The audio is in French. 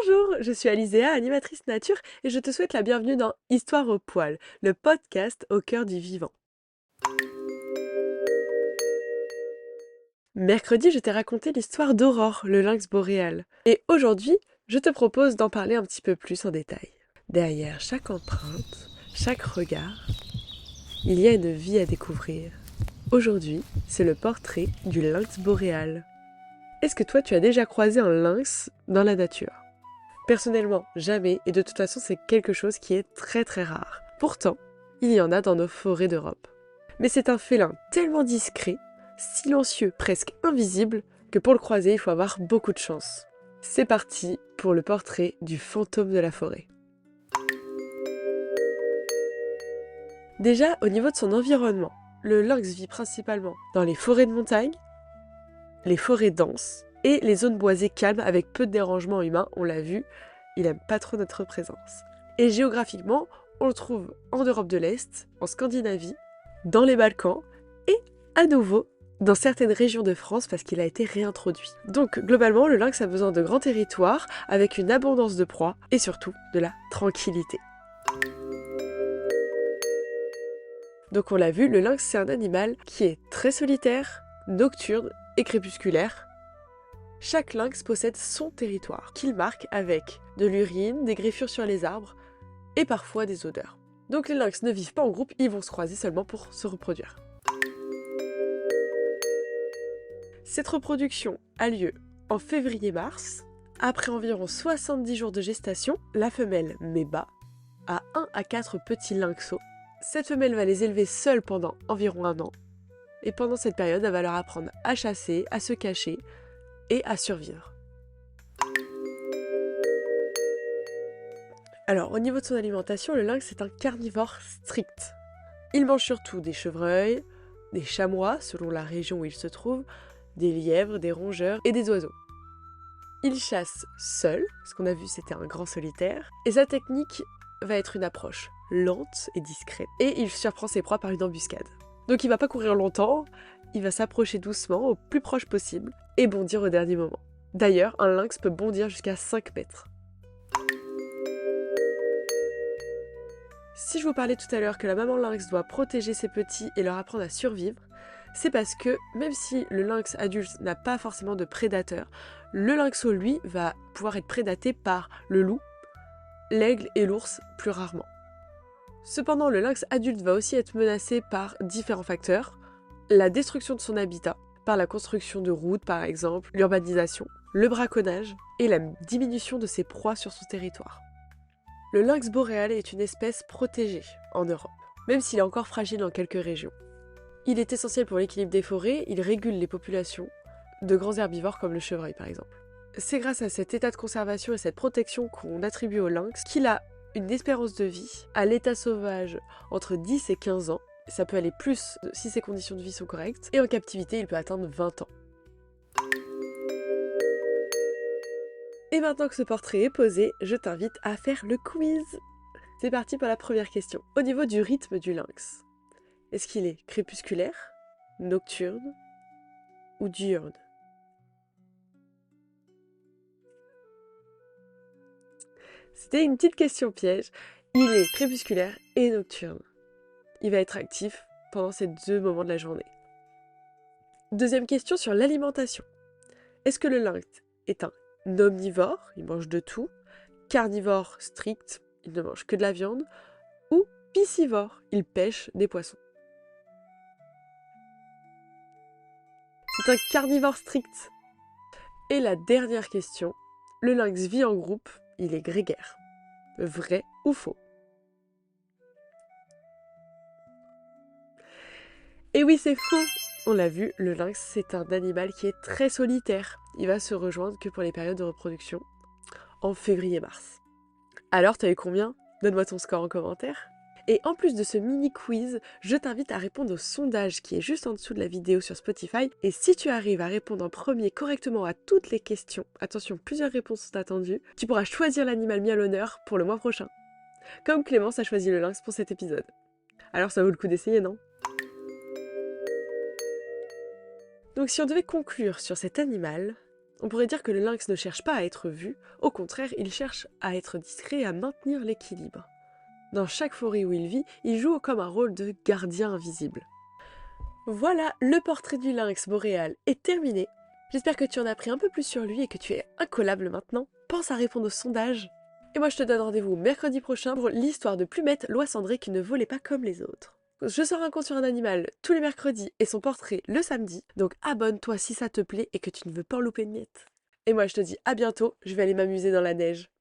Bonjour, je suis Alizéa, animatrice nature, et je te souhaite la bienvenue dans Histoire au poil, le podcast au cœur du vivant. Mercredi, je t'ai raconté l'histoire d'Aurore, le lynx boréal. Et aujourd'hui, je te propose d'en parler un petit peu plus en détail. Derrière chaque empreinte, chaque regard, il y a une vie à découvrir. Aujourd'hui, c'est le portrait du lynx boréal. Est-ce que toi, tu as déjà croisé un lynx dans la nature ? Personnellement, jamais, et de toute façon, c'est quelque chose qui est très très rare. Pourtant, il y en a dans nos forêts d'Europe. Mais c'est un félin tellement discret, silencieux, presque invisible, que pour le croiser, il faut avoir beaucoup de chance. C'est parti pour le portrait du fantôme de la forêt. Déjà, au niveau de son environnement, le lynx vit principalement dans les forêts de montagne, les forêts denses et les zones boisées calmes avec peu de dérangements humains, on l'a vu, il aime pas trop notre présence. Et géographiquement, on le trouve en Europe de l'Est, en Scandinavie, dans les Balkans et à nouveau dans certaines régions de France parce qu'il a été réintroduit. Donc globalement, le lynx a besoin de grands territoires avec une abondance de proies et surtout de la tranquillité. Donc on l'a vu, le lynx c'est un animal qui est très solitaire, nocturne et crépusculaire. Chaque lynx possède son territoire, qu'il marque avec de l'urine, des griffures sur les arbres et parfois des odeurs. Donc les lynx ne vivent pas en groupe, ils vont se croiser seulement pour se reproduire. Cette reproduction a lieu en février-mars. Après environ 70 jours de gestation, la femelle met bas à 1 à 4 petits lynxos. Cette femelle va les élever seule pendant environ 1 an. Et pendant cette période, elle va leur apprendre à chasser, à se cacher et à survivre. Alors, au niveau de son alimentation, le lynx est un carnivore strict. Il mange surtout des chevreuils, des chamois, selon la région où il se trouve, des lièvres, des rongeurs et des oiseaux. Il chasse seul, ce qu'on a vu c'était un grand solitaire, et sa technique va être une approche lente et discrète, et il surprend ses proies par une embuscade. Donc il va pas courir longtemps, il va s'approcher doucement, au plus proche possible, et bondir au dernier moment. D'ailleurs, un lynx peut bondir jusqu'à 5 mètres. Si je vous parlais tout à l'heure que la maman lynx doit protéger ses petits et leur apprendre à survivre, c'est parce que même si le lynx adulte n'a pas forcément de prédateur, le lynxo lui va pouvoir être prédaté par le loup, l'aigle et l'ours plus rarement. Cependant, le lynx adulte va aussi être menacé par différents facteurs, la destruction de son habitat, par la construction de routes par exemple, l'urbanisation, le braconnage et la diminution de ses proies sur son territoire. Le lynx boréal est une espèce protégée en Europe, même s'il est encore fragile dans quelques régions. Il est essentiel pour l'équilibre des forêts, il régule les populations de grands herbivores comme le chevreuil par exemple. C'est grâce à cet état de conservation et cette protection qu'on attribue au lynx qu'il a une espérance de vie à l'état sauvage entre 10 et 15 ans. Ça peut aller plus si ses conditions de vie sont correctes. Et en captivité, il peut atteindre 20 ans. Et maintenant que ce portrait est posé, je t'invite à faire le quiz. C'est parti pour la première question. Au niveau du rythme du lynx, est-ce qu'il est crépusculaire, nocturne ou diurne ? C'était une petite question piège. Il est crépusculaire et nocturne. Il va être actif pendant ces 2 moments de la journée. Deuxième question sur l'alimentation. Est-ce que le lynx est un omnivore, il mange de tout, carnivore strict, il ne mange que de la viande, ou piscivore, il pêche des poissons? C'est un carnivore strict. Et la dernière question, le lynx vit en groupe, il est grégaire. Vrai ou faux? Et oui, c'est faux. On l'a vu, le lynx, c'est un animal qui est très solitaire. Il va se rejoindre que pour les périodes de reproduction, en février-mars. Alors, t'as eu combien? Donne-moi ton score en commentaire. Et en plus de ce mini quiz, je t'invite à répondre au sondage qui est juste en dessous de la vidéo sur Spotify. Et si tu arrives à répondre en premier correctement à toutes les questions, attention, plusieurs réponses sont attendues, tu pourras choisir l'animal mis à l'honneur pour le mois prochain. Comme Clémence a choisi le lynx pour cet épisode. Alors ça vaut le coup d'essayer, non? Donc si on devait conclure sur cet animal, On pourrait dire que le lynx ne cherche pas à être vu, au contraire, il cherche à être discret et à maintenir l'équilibre. Dans chaque forêt où il vit, il joue comme un rôle de gardien invisible. Voilà, le portrait du lynx boréal est terminé. J'espère que tu en as appris un peu plus sur lui et que tu es incollable maintenant. Pense à répondre au sondage. Et moi je te donne rendez-vous mercredi prochain pour l'histoire de Plumette, l'oie cendrée qui ne volait pas comme les autres. Je sors un conte sur un animal tous les mercredis et son portrait le samedi, donc abonne-toi si ça te plaît et que tu ne veux pas en louper de miettes. Et moi je te dis à bientôt, je vais aller m'amuser dans la neige.